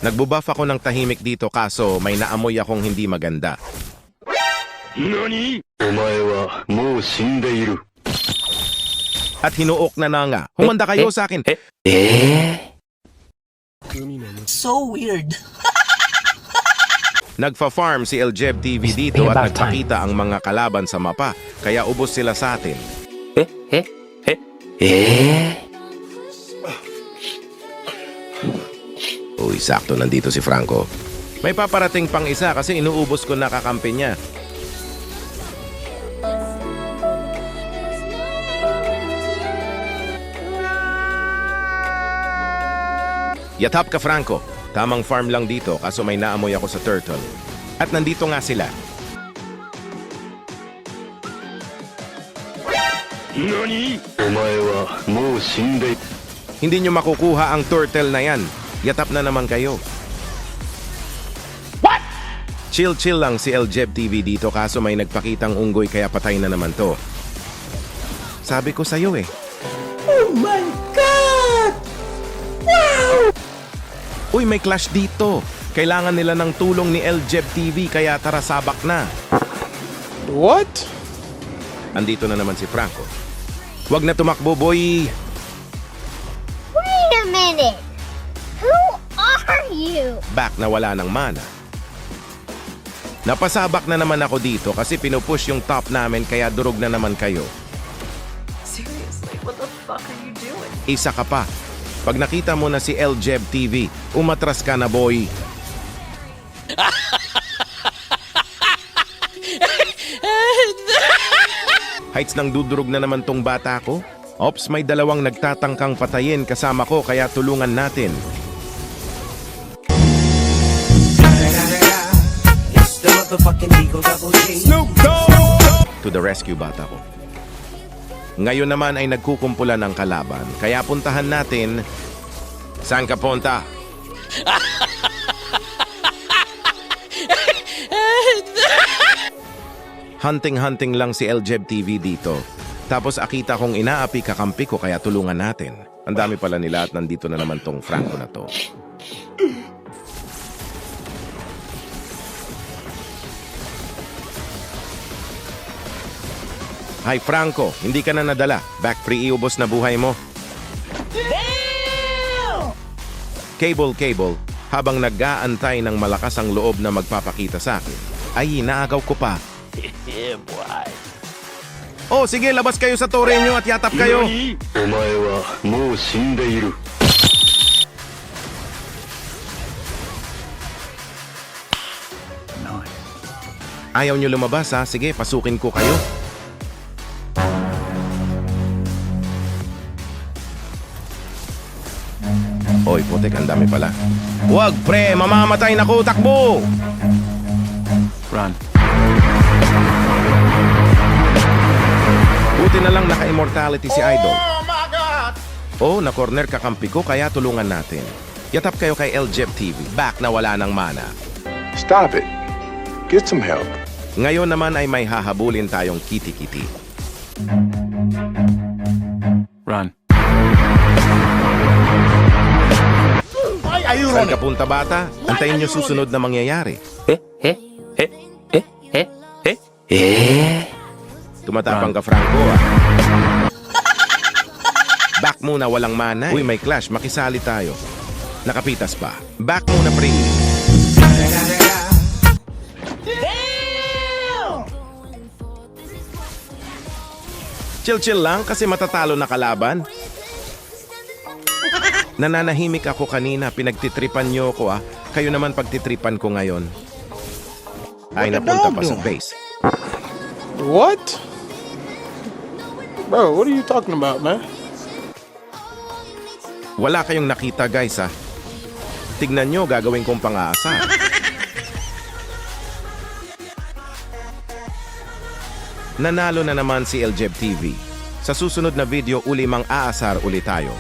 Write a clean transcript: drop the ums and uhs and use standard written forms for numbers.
Nagbubuff ako ng tahimik dito kaso may naamoy akong hindi maganda. NANI?! Omae wa mou shindeiru. At hinuok na nga. Humanda kayo sa akin. So weird. Nagfa-farm si Eljeb TV dito at nagpakita ang mga kalaban sa mapa. Kaya ubos sila sa atin. Uy, sakto nandito si Franco. May paparating pang isa kasi inuubos ko na kakampi niya. Yatap ka, Franco. Tamang farm lang dito kaso may naamoy ako sa turtle. At nandito nga sila. NANI?! Omae wa mou shindeiru. Hindi nyo makukuha ang turtle na yan. Yatap na naman kayo. What? Chill lang si Eljeb TV dito kaso may nagpakitang unggoy kaya patay na naman to. Sabi ko sa'yo eh. Oh my God! Wow! Uy, may clash dito. Kailangan nila ng tulong ni Eljeb TV kaya tara sabak na. What? Andito na naman si Franco. Huwag na tumakbo, boy. Wait a minute! Who are you? Back na wala ng mana. Napasabak na naman ako dito kasi pinupush yung top namin kaya durog na naman kayo. Seriously, what the fuck are you doing? Isa ka pa. Pag nakita mo na si Eljeb TV, umatras ka na, boy. Heights nang dudurog na naman tong bata ko. Ops, may dalawang nagtatangkang patayin kasama ko kaya tulungan natin. To the rescue, bata ko. Ngayon naman ay nagkukumpulan ng kalaban, kaya puntahan natin. Saan ka punta? Hunting lang si Eljeb TV dito. Tapos akita kong inaapi kakampi ko kaya tulungan natin. Ang dami pala nila at nandito na naman tong Franco na to. Hi Franco, hindi ka na nadala. Back free iubos na buhay mo. Cable, habang nag-aantay ng malakas ang loob na magpapakita sa akin, ay inaagaw ko pa. Oh, sige, labas kayo sa tore nyo at yatap kayo. NANI?! Omae wa mou shindeiru. Ayaw nyo lumabas ha? Sige, pasukin ko kayo. Oy, putik, ang dami pala. Huwag, pre! Mamamatay na ko! Takbo! Run. Buti na lang naka-immortality si Idol. Oh, na-corner kakampi ko kaya tulungan natin. Yatap kayo kay Eljeb TV. Back na wala ng mana. Stop it. Get some help. Ngayon naman ay may hahabulin tayong kiti-kiti. Run. Saan ka punta, bata? Antayin nyo susunod na mangyayari. Tumatapang ka, Franco, ah. Back muna, walang mana. Uy, may clash. Makisali tayo. Nakapitas pa. Back muna, pre. Chill lang kasi matatalo na kalaban. Nananahimik ako kanina. Pinagtitripan nyo ko, ah. Kayo naman pagtitripan ko ngayon. Ay, napunta pa sa base. What? Bro, what are you talking about, man? Wala kayong nakita, guys, ah. Tignan nyo, gagawin kong pang-aasar. Nanalo na naman si Eljeb TV. Sa susunod na video, uli mang aasar ulit tayo.